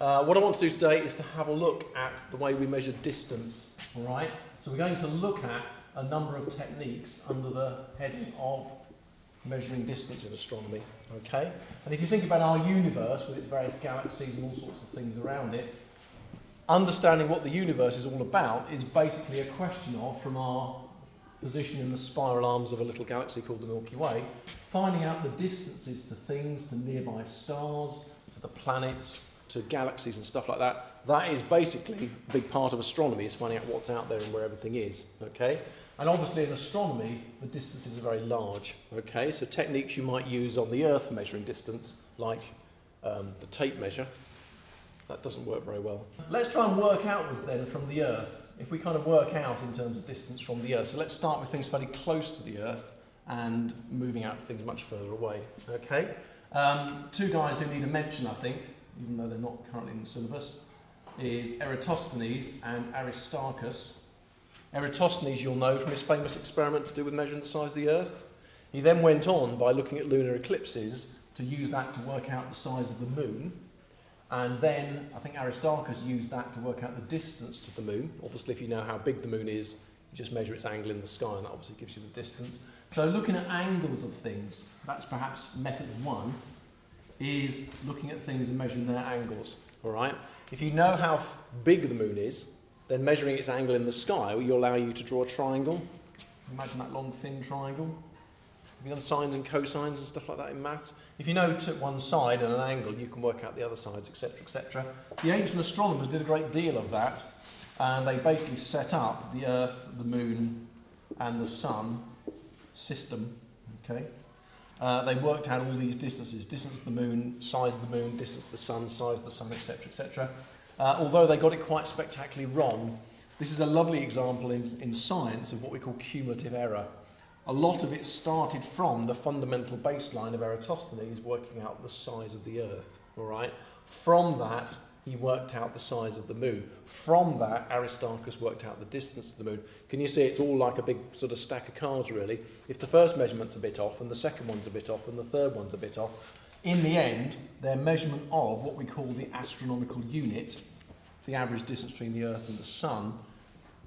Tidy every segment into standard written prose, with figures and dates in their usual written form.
What I want to do today is to have a look at the way we measure distance, all right? So we're going to look at a number of techniques under the heading of measuring distance in astronomy, okay? And if you think about our universe with its various galaxies and all sorts of things around it, understanding what the universe is all about is basically a question of, from our position in the spiral arms of a little galaxy called the Milky Way, finding out the distances to things, to nearby stars, to the planets, to galaxies and stuff like that. That is basically a big part of astronomy, is finding out what's out there and where everything is, okay? And obviously in astronomy, the distances are very large, okay? So techniques you might use on the Earth measuring distance, like the tape measure, that doesn't work very well. Let's try and work outwards then from the Earth, if we kind of work out in terms of distance from the Earth. So let's start with things fairly close to the Earth and moving out to things much further away, okay? Two guys who need a mention, I think, even though they're not currently in the syllabus, is Eratosthenes and Aristarchus. Eratosthenes, you'll know from his famous experiment to do with measuring the size of the Earth. He then went on, by looking at lunar eclipses, to use that to work out the size of the moon. And then, I think Aristarchus used that to work out the distance to the moon. Obviously, if you know how big the moon is, you just measure its angle in the sky, and that obviously gives you the distance. So looking at angles of things, that's perhaps method one, is looking at things and measuring their angles, all right? If you know how big the moon is, then measuring its angle in the sky will allow you to draw a triangle. Imagine that long, thin triangle. Have you done sines and cosines and stuff like that in maths? If you know to one side and an angle, you can work out the other sides, etc., etc. The ancient astronomers did a great deal of that, and they basically set up the Earth, the moon, and the sun system, okay? They worked out all these distances, distance to the moon, size of the moon, distance to the sun, size of the sun, etc., etc. Although they got it quite spectacularly wrong, this is a lovely example in science of what we call cumulative error. A lot of it started from the fundamental baseline of Eratosthenes working out the size of the Earth, all right? From that, he worked out the size of the moon. From that, Aristarchus worked out the distance to the moon. Can you see it's all like a big sort of stack of cards, really? If the first measurement's a bit off, and the second one's a bit off, and the third one's a bit off, in the end, their measurement of what we call the astronomical unit, the average distance between the Earth and the Sun,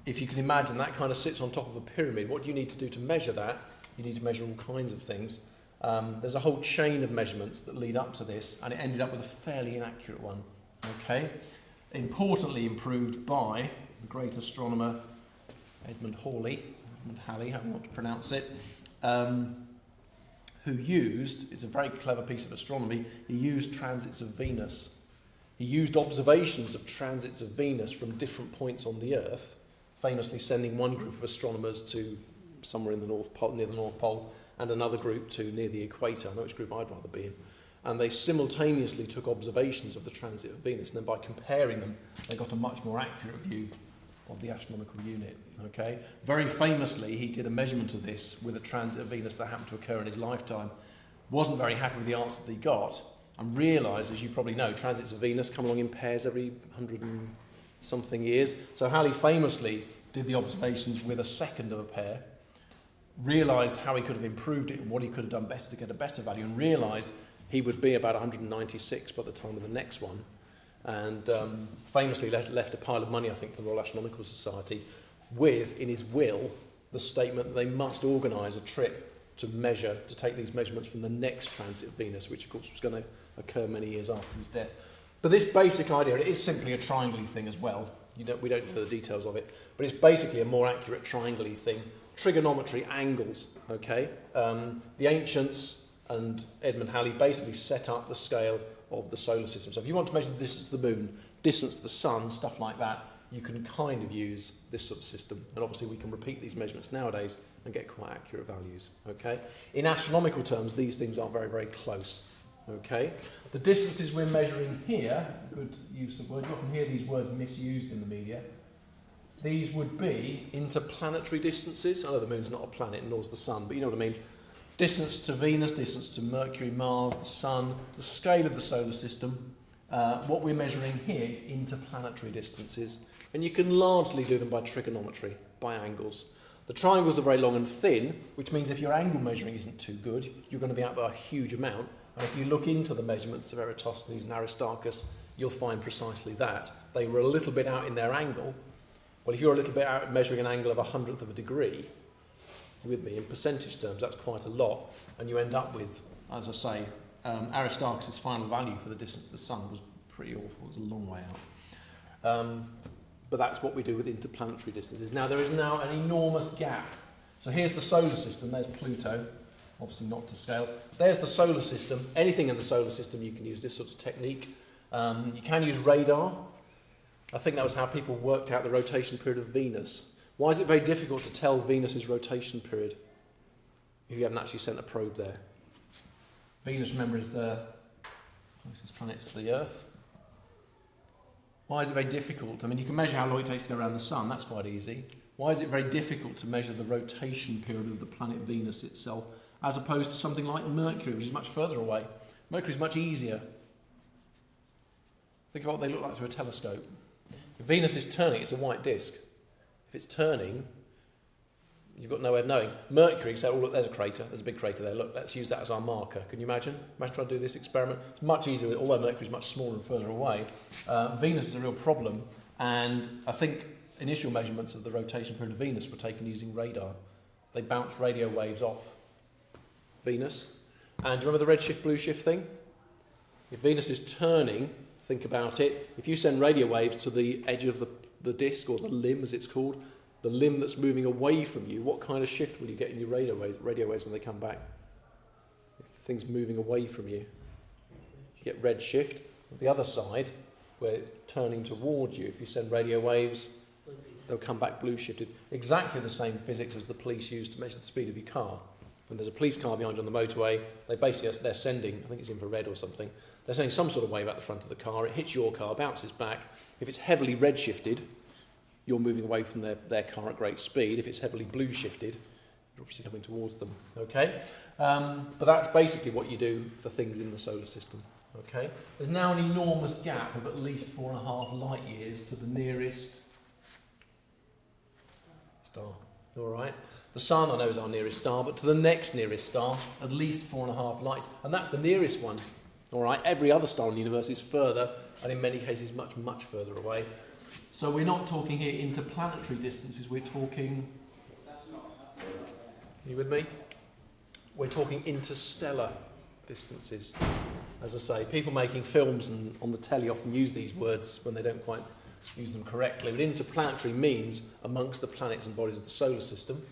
if you can imagine, that kind of sits on top of a pyramid. What do you need to do to measure that? You need to measure all kinds of things. There's a whole chain of measurements that lead up to this, and it ended up with a fairly inaccurate one. Okay, importantly improved by the great astronomer Edmund Halley, how you want to pronounce it, who used, it's a very clever piece of astronomy, he used transits of Venus. He used observations of transits of Venus from different points on the Earth, famously sending one group of astronomers to somewhere in the North Pole, near the North Pole, and another group to near the equator. I know which group I'd rather be in. And they simultaneously took observations of the transit of Venus, and then by comparing them, they got a much more accurate view of the astronomical unit. Okay? Very famously, he did a measurement of this with a transit of Venus that happened to occur in his lifetime. Wasn't very happy with the answer that he got, and realised, as you probably know, transits of Venus come along in pairs every 100 and something years. So Halley famously did the observations with a second of a pair, realised how he could have improved it and what he could have done better to get a better value, and realised he would be about 196 by the time of the next one, and famously left a pile of money, I think, to the Royal Astronomical Society with, in his will, the statement that they must organise a trip to take these measurements from the next transit of Venus, which of course was going to occur many years after his death. But this basic idea, it is simply a triangle-y thing as well. We don't know the details of it, but it's basically a more accurate triangle-y thing. Trigonometry, angles, okay? The ancients and Edmund Halley basically set up the scale of the solar system. So if you want to measure the distance to the moon, distance to the sun, stuff like that, you can kind of use this sort of system. And obviously we can repeat these measurements nowadays and get quite accurate values, okay? In astronomical terms, these things are very, very close, okay? The distances we're measuring here, good use of words, you often hear these words misused in the media. These would be interplanetary distances. I know the moon's not a planet, nor is the sun, but you know what I mean. Distance to Venus, distance to Mercury, Mars, the Sun, the scale of the solar system. What we're measuring here is interplanetary distances, and you can largely do them by trigonometry, by angles. The triangles are very long and thin, which means if your angle measuring isn't too good, you're going to be out by a huge amount. And if you look into the measurements of Eratosthenes and Aristarchus, you'll find precisely that. They were a little bit out in their angle. Well, if you're a little bit out measuring an angle of 1/100 of a degree, with me, in percentage terms, that's quite a lot. And you end up with, as I say, Aristarchus' final value for the distance to the sun was pretty awful. It was a long way out. But that's what we do with interplanetary distances. Now, there is now an enormous gap. So here's the solar system. There's Pluto. Obviously not to scale. There's the solar system. Anything in the solar system, you can use this sort of technique. You can use radar. I think that was how people worked out the rotation period of Venus. Why is it very difficult to tell Venus's rotation period if you haven't actually sent a probe there? Venus, remember, is the closest planet to the Earth. Why is it very difficult? I mean, you can measure how long it takes to go around the Sun. That's quite easy. Why is it very difficult to measure the rotation period of the planet Venus itself, as opposed to something like Mercury, which is much further away? Mercury is much easier. Think about what they look like through a telescope. If Venus is turning, it's a white disk. If it's turning, you've got no way of knowing. Mercury, say, oh, look, there's a crater. There's a big crater there. Look, let's use that as our marker. Can you imagine? Imagine trying to do this experiment. It's much easier, although Mercury is much smaller and further away. Venus is a real problem, and I think initial measurements of the rotation period of Venus were taken using radar. They bounced radio waves off Venus. And do you remember the redshift, blueshift thing? If Venus is turning, think about it. If you send radio waves to the edge of the disk, or the limb as it's called, the limb that's moving away from you, what kind of shift will you get in your radio waves when they come back? If things moving away from you, you get red shift. On the other side, where it's turning towards you, if you send radio waves, they'll come back blue shifted. Exactly the same physics as the police use to measure the speed of your car. When there's a police car behind you on the motorway, they're sending, I think it's infrared or something, they're sending some sort of wave out the front of the car. It hits your car, bounces back. If it's heavily red shifted, you're moving away from their car at great speed. If it's heavily blue shifted, you're obviously coming towards them. Okay, but that's basically what you do for things in the solar system. Okay, there's now an enormous gap of at least 4.5 light years to the nearest star. All right. The Sun, I know, is our nearest star, but to the next nearest star, at least 4.5 lights. And that's the nearest one. All right. Every other star in the universe is further, and in many cases much, much further away. So we're not talking here interplanetary distances, we're talking... Are you with me? We're talking interstellar distances. As I say, people making films and on the telly often use these words when they don't quite use them correctly. But interplanetary means amongst the planets and bodies of the solar system,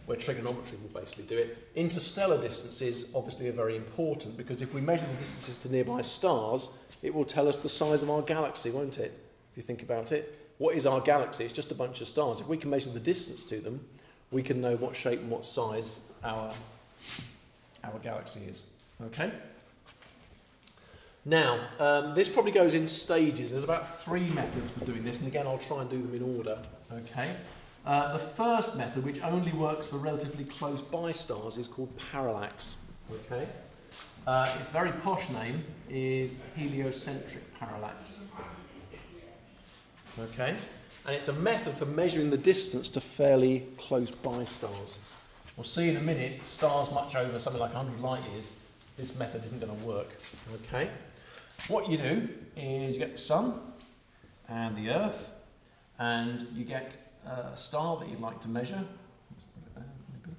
where trigonometry will basically do it. Interstellar distances obviously are very important, because if we measure the distances to nearby stars, it will tell us the size of our galaxy, won't it? If you think about it, what is our galaxy? It's just a bunch of stars. If we can measure the distance to them, we can know what shape and what size our galaxy is. Okay? Now, this probably goes in stages. There's about 3 methods for doing this, and again, I'll try and do them in order. Okay? The first method, which only works for relatively close by stars, is called parallax. Okay? Its very posh name is heliocentric parallax. Okay? And it's a method for measuring the distance to fairly close by stars. We'll see in a minute, stars much over something like 100 light years, this method isn't going to work. Okay? What you do is you get the Sun and the Earth, and you get a star that you'd like to measure. Let's put it there, maybe.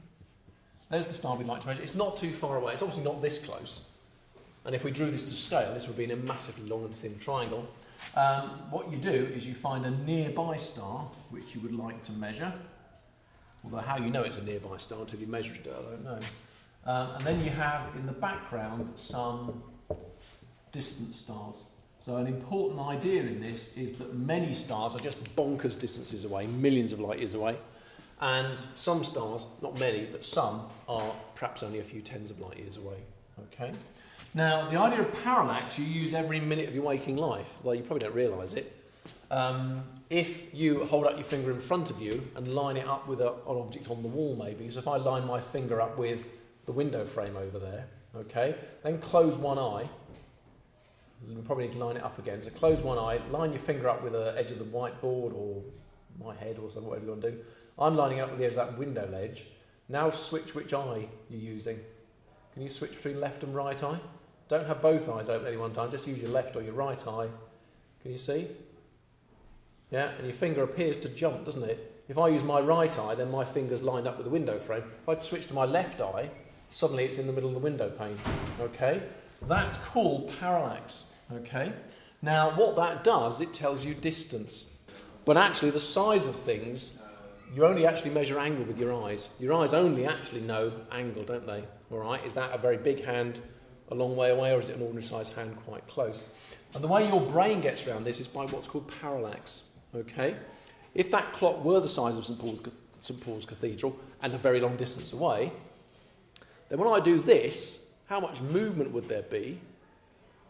There's the star we'd like to measure. It's not too far away. It's obviously not this close. And if we drew this to scale, this would be in a massively long and thin triangle. What you do is you find a nearby star which you would like to measure. Although how you know it's a nearby star until you measure it, I don't know. And then you have in the background some distant stars. So an important idea in this is that many stars are just bonkers distances away, millions of light years away. And some stars, not many, but some, are perhaps only a few tens of light years away. Okay? Now, the idea of parallax you use every minute of your waking life, though you probably don't realise it. If you hold up your finger in front of you and line it up with an object on the wall maybe, so if I line my finger up with the window frame over there, okay, then close one eye. You probably need to line it up again. So close one eye, line your finger up with the edge of the whiteboard or my head or something, whatever you want to do. I'm lining up with the edge of that window ledge. Now switch which eye you're using. Can you switch between left and right eye? Don't have both eyes open at any one time, just use your left or your right eye. Can you see? Yeah, and your finger appears to jump, doesn't it? If I use my right eye, then my finger's lined up with the window frame. If I switch to my left eye, suddenly it's in the middle of the window pane. Okay? That's called parallax. Okay? Now, what that does, it tells you distance. But actually, the size of things, you only actually measure angle with your eyes. Your eyes only actually know angle, don't they? All right? Is that a very big hand a long way away, or is it an ordinary sized hand quite close? And the way your brain gets around this is by what's called parallax. Okay? If that clock were the size of St Paul's Cathedral and a very long distance away, then when I do this, how much movement would there be?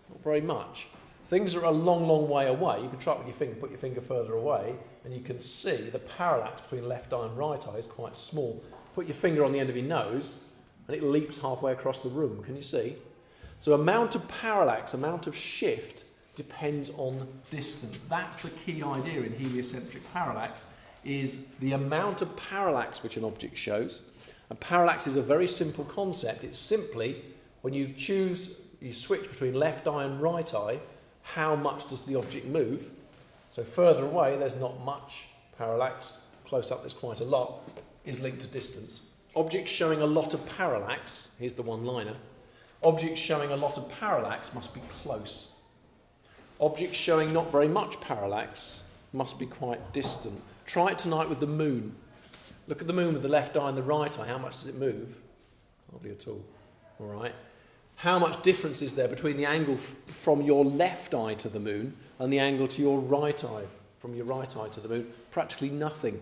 Not very much. Things are a long, long way away. You can try it with your finger, put your finger further away, and you can see the parallax between left eye and right eye is quite small. Put your finger on the end of your nose, and it leaps halfway across the room. Can you see? So amount of parallax, amount of shift, depends on distance. That's the key idea in heliocentric parallax, is the amount of parallax which an object shows. And parallax is a very simple concept. It's simply, when you switch between left eye and right eye, how much does the object move? So further away, there's not much parallax. Close up, there's quite a lot, is linked to distance. Objects showing a lot of parallax, here's the one-liner, objects showing a lot of parallax must be close. Objects showing not very much parallax must be quite distant. Try it tonight with the moon. Look at the moon with the left eye and the right eye. How much does it move? Hardly at all. All right. How much difference is there between the angle from your left eye to the moon and the angle to your right eye, from your right eye to the moon? Practically nothing.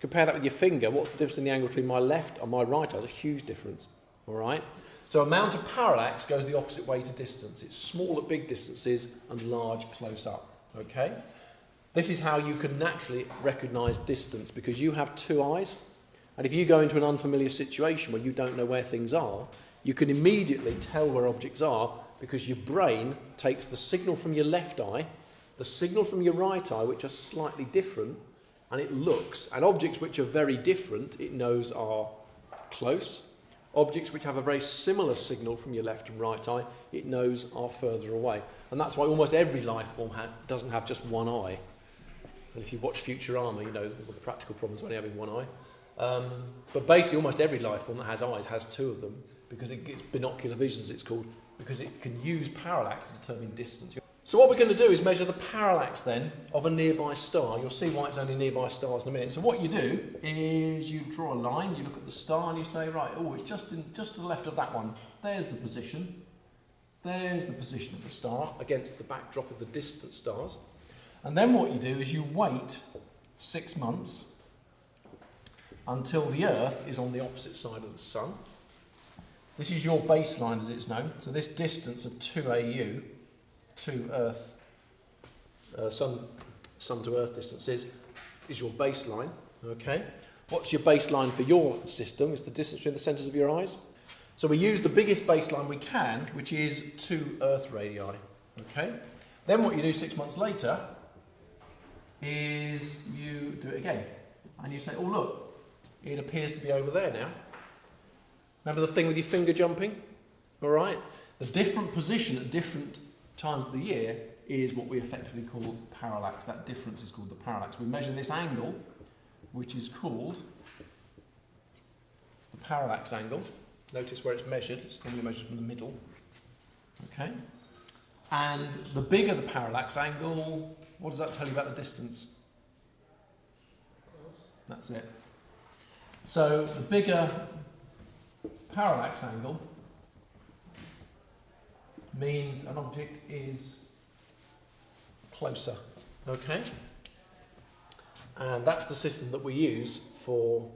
Compare that with your finger. What's the difference in the angle between my left and my right eye? There's a huge difference. All right. So amount of parallax goes the opposite way to distance. It's small at big distances and large close up. Okay? This is how you can naturally recognise distance, because you have two eyes, and if you go into an unfamiliar situation where you don't know where things are, you can immediately tell where objects are, because your brain takes the signal from your left eye, the signal from your right eye, which are slightly different, and it looks, and objects which are very different, it knows are close. Objects which have a very similar signal from your left and right eye, it knows are further away. And that's why almost every life form doesn't have just one eye. And if you watch Futurama, you know the practical problems when having one eye. But basically almost every life form that has eyes has two of them, because it gets binocular vision, as it's called, because it can use parallax to determine distance. So what we're going to do is measure the parallax then of a nearby star. You'll see why it's only nearby stars in a minute. So what you do is you draw a line, you look at the star and you say, right, oh, it's just to the left of that one. There's the position. There's the position of the star against the backdrop of the distant stars. And then what you do is you wait 6 months until the Earth is on the opposite side of the Sun. This is your baseline as it's known. So this distance of 2 AU, 2 Earth, Sun to Earth distances, is your baseline. Okay. What's your baseline for your system? It's the distance between the centres of your eyes. So we use the biggest baseline we can, which is 2 Earth radii. Okay. Then what you do 6 months later is you do it again, and you say, oh look, it appears to be over there now. Remember the thing with your finger jumping? All right. The different position at different times of the year is what we effectively call parallax. That difference is called the parallax. We measure this angle, which is called the parallax angle. Notice where it's measured. It's normally measured from the middle. Okay. And the bigger the parallax angle, what does that tell you about the distance? That's it. So the bigger parallax angle means an object is closer. Okay? And that's the system that we use for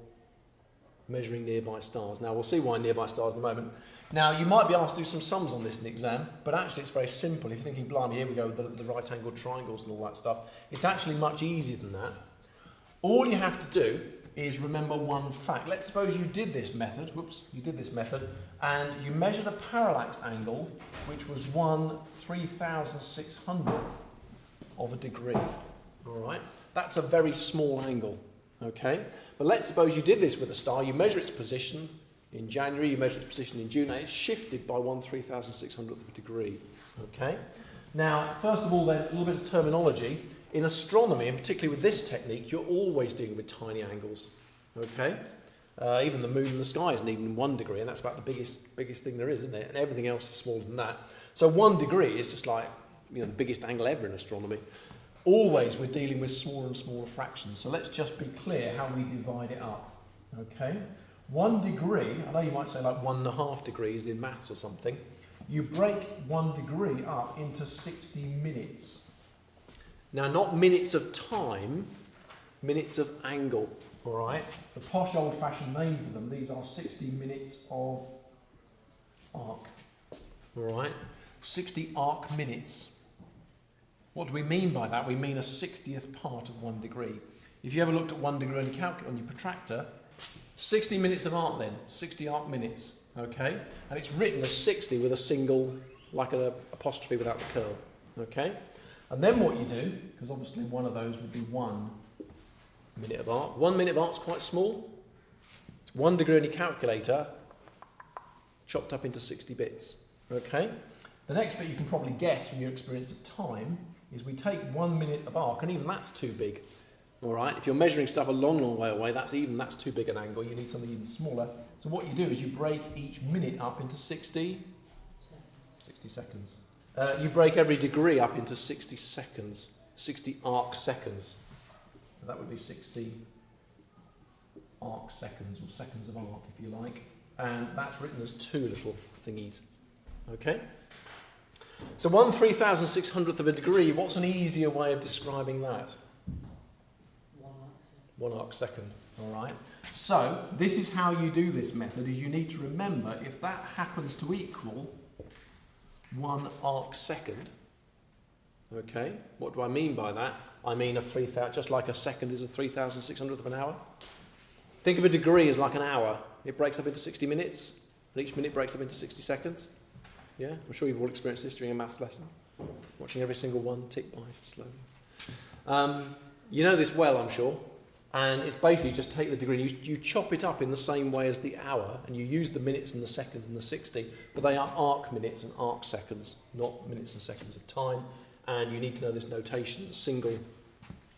measuring nearby stars. Now we'll see why nearby stars in a moment. Now you might be asked to do some sums on this in the exam, but actually it's very simple. If you're thinking, blimey, here we go with the right angled triangles and all that stuff, it's actually much easier than that. All you have to do is remember one fact. Let's suppose you did this method, and you measured a parallax angle which was 1/3600th of a degree. All right? That's a very small angle, okay? But let's suppose you did this with a star, you measure its position, in January, you measure its position in June, and it's shifted by 1/3600th of a degree. Okay? Now, first of all then, a little bit of terminology. In astronomy, and particularly with this technique, you're always dealing with tiny angles. Okay? Even the moon and the sky isn't even 1 degree, and that's about the biggest thing there is, isn't it? And everything else is smaller than that. So 1 degree is just like, you know, the biggest angle ever in astronomy. Always we're dealing with smaller and smaller fractions. So let's just be clear how we divide it up. Okay? 1 degree, I know you might say like 1.5 degrees in maths or something. You break 1 degree up into 60 minutes. Now, not minutes of time, minutes of angle. All right? The posh old-fashioned name for them, these are 60 minutes of arc. All right? 60 arc minutes. What do we mean by that? We mean a 60th part of 1 degree. If you ever looked at 1 degree on your protractor, 60 minutes of arc then, 60 arc minutes, okay? And it's written as 60 with a single, like an apostrophe without the curl, okay? And then what you do, because obviously one of those would be 1 minute of arc. 1 minute of arc's quite small. It's 1 degree on your calculator, chopped up into 60 bits, okay? The next bit you can probably guess from your experience of time is we take 1 minute of arc, and even that's too big. All right, if you're measuring stuff a long, long way away, that's too big an angle. You need something even smaller. So what you do is you break each minute up into 60 seconds. You break every degree up into 60 seconds, 60 arc seconds. So that would be 60 arc seconds, or seconds of arc, if you like. And that's written as 2 little thingies. Okay? So 1/3600th of a degree, what's an easier way of describing that? 1 arc second, all right? So this is how you do this method, is you need to remember if that happens to equal 1 arc second, okay? What do I mean by that? I mean just like a second is a 3,600th of an hour. Think of a degree as like an hour. It breaks up into 60 minutes, and each minute breaks up into 60 seconds. Yeah, I'm sure you've all experienced this during a maths lesson, watching every single one tick by slowly. You know this well, I'm sure. And it's basically just take the degree and you chop it up in the same way as the hour, and you use the minutes and the seconds and the 60, but they are arc minutes and arc seconds, not minutes and seconds of time. And you need to know this notation, the single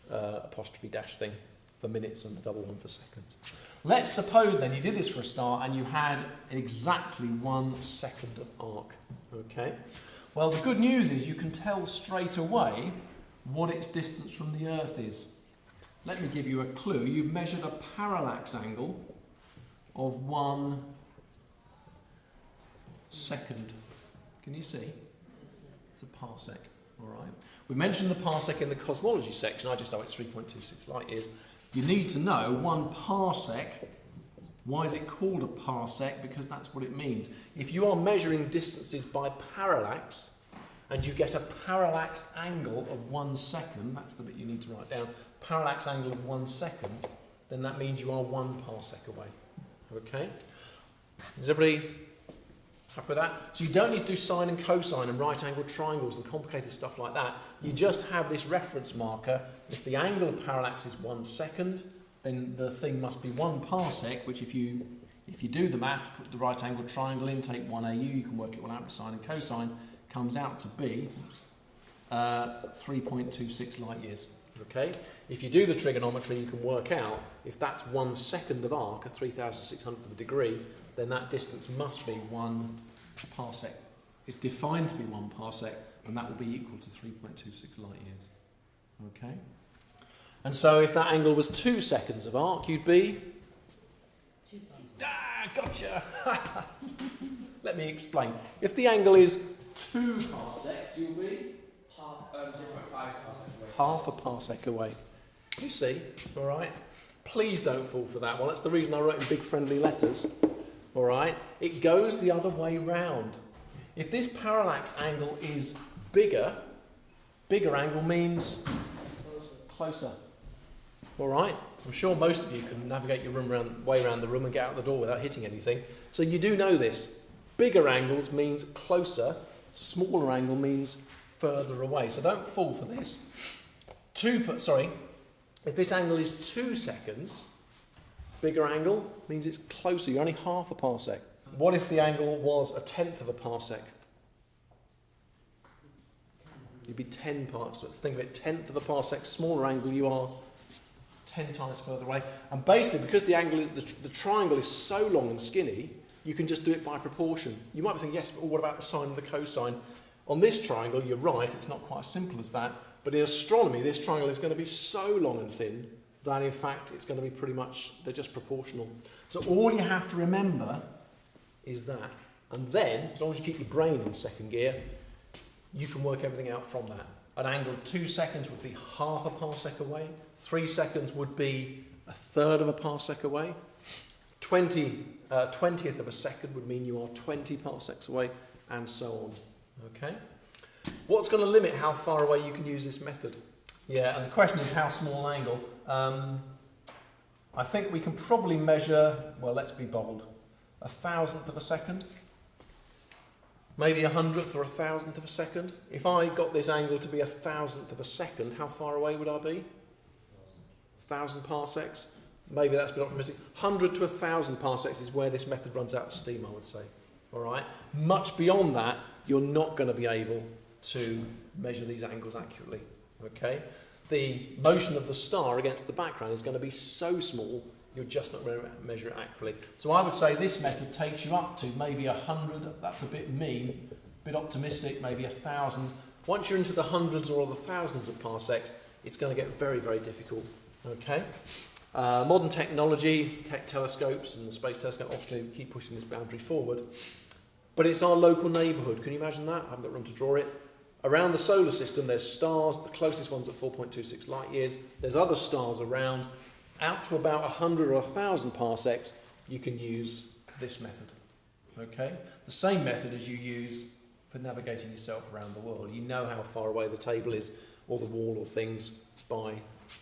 apostrophe dash thing for minutes and the double one for seconds. Let's suppose then you did this for a start and you had exactly 1 second of arc. Okay? Well, the good news is you can tell straight away what its distance from the Earth is. Let me give you a clue. You've measured a parallax angle of 1 second. Can you see? It's a parsec, all right? We mentioned the parsec in the cosmology section. I just know it's 3.26 light years. You need to know 1 parsec. Why is it called a parsec? Because that's what it means. If you are measuring distances by parallax, and you get a parallax angle of 1 second, that's the bit you need to write down, parallax angle of 1 second, then that means you are 1 parsec away. Okay? Is everybody happy with that? So you don't need to do sine and cosine and right angled triangles and complicated stuff like that. You just have this reference marker. If the angle of parallax is 1 second, then the thing must be 1 parsec, which if you do the math, put the right angled triangle in, take 1 AU, you can work it all out with sine and cosine, comes out to be 3.26 light years. Okay? If you do the trigonometry, you can work out if that's 1 second of arc, a 3,600th of a degree, then that distance must be 1 parsec. It's defined to be 1 parsec, and that will be equal to 3.26 light years. Okay? And so if that angle was 2 seconds of arc, you'd be 2 parsecs. Ah, gotcha! Let me explain. If the angle is 2 parsecs, you'll be 0.5 parsecs away. half a parsec away. You see, all right? Please don't fall for that one. That's the reason I wrote in big friendly letters. All right? It goes the other way round. If this parallax angle is bigger angle means closer. All right? I'm sure most of you can navigate your way around the room and get out the door without hitting anything. So you do know this. Bigger angles means closer. Smaller angle means further away. So don't fall for this. If this angle is 2 seconds, Bigger angle means it's closer. You're only half a parsec. What if the angle was a tenth of a parsec? You'd be 10 parsecs. Think of it, tenth of a parsec, smaller angle, you are 10 times further away. And basically, because the angle, the triangle is so long and skinny, you can just do it by proportion. You might be thinking, yes, but what about the sine and the cosine? On this triangle, you're right, it's not quite as simple as that. But in astronomy, this triangle is going to be so long and thin that, in fact, it's going to be pretty much, they're just proportional. So all you have to remember is that. And then, as long as you keep your brain in second gear, you can work everything out from that. An angle of 2 seconds would be half a parsec away. 3 seconds would be a third of a parsec away. 20th of a second would mean you are 20 parsecs away, and so on. Okay? What's going to limit how far away you can use this method? Yeah, and the question is how small an angle. I think we can probably measure, well, let's be bold, 1,000th of a second. Maybe 100th or 1,000th of a second. If I got this angle to be 1,000th of a second, how far away would I be? 1,000 parsecs. Maybe that's a bit optimistic. 100 to 1,000 parsecs is where this method runs out of steam, I would say. All right. Much beyond that, you're not going to be able to measure these angles accurately. Okay. The motion of the star against the background is going to be so small, you're just not going to measure it accurately. So I would say this method takes you up to maybe 100. That's a bit mean, a bit optimistic, maybe 1,000. Once you're into the hundreds or the thousands of parsecs, it's going to get very, very difficult. Okay. Modern technology, Keck telescopes and the Space Telescope obviously keep pushing this boundary forward. But it's our local neighbourhood. Can you imagine that? I haven't got room to draw it. Around the solar system, there's stars. The closest one's at 4.26 light years. There's other stars around. Out to about 100 or 1,000 parsecs, you can use this method. Okay? The same method as you use for navigating yourself around the world. You know how far away the table is, or the wall, or things by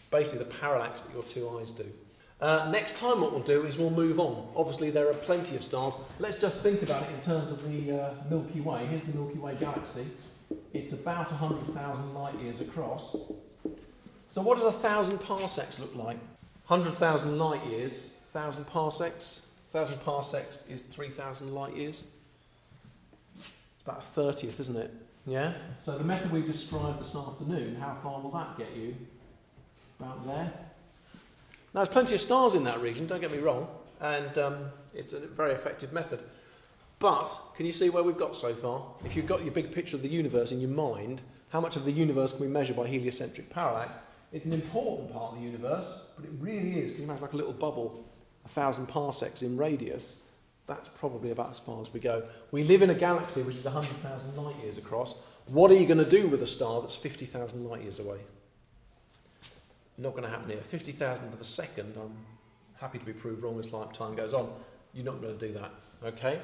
basically the parallax that your two eyes do. Next time what we'll do is we'll move on. Obviously there are plenty of stars. Let's just think about it in terms of the Milky Way. Here's the Milky Way galaxy. It's about 100,000 light years across. So what does 1,000 parsecs look like? 100,000 light years, 1,000 parsecs. 1,000 parsecs is 3,000 light years. It's about a 30th, isn't it? Yeah? So the method we've described this afternoon, how far will that get you? About there. Now, there's plenty of stars in that region, don't get me wrong, and it's a very effective method. But, can you see where we've got so far? If you've got your big picture of the universe in your mind, how much of the universe can we measure by heliocentric parallax? It's an important part of the universe, but it really is. Can you imagine like a little bubble, 1,000 parsecs in radius? That's probably about as far as we go. We live in a galaxy which is 100,000 light years across. What are you going to do with a star that's 50,000 light years away? Not going to happen here. 50,000th of a second, I'm happy to be proved wrong as time goes on. You're not going to do that, okay?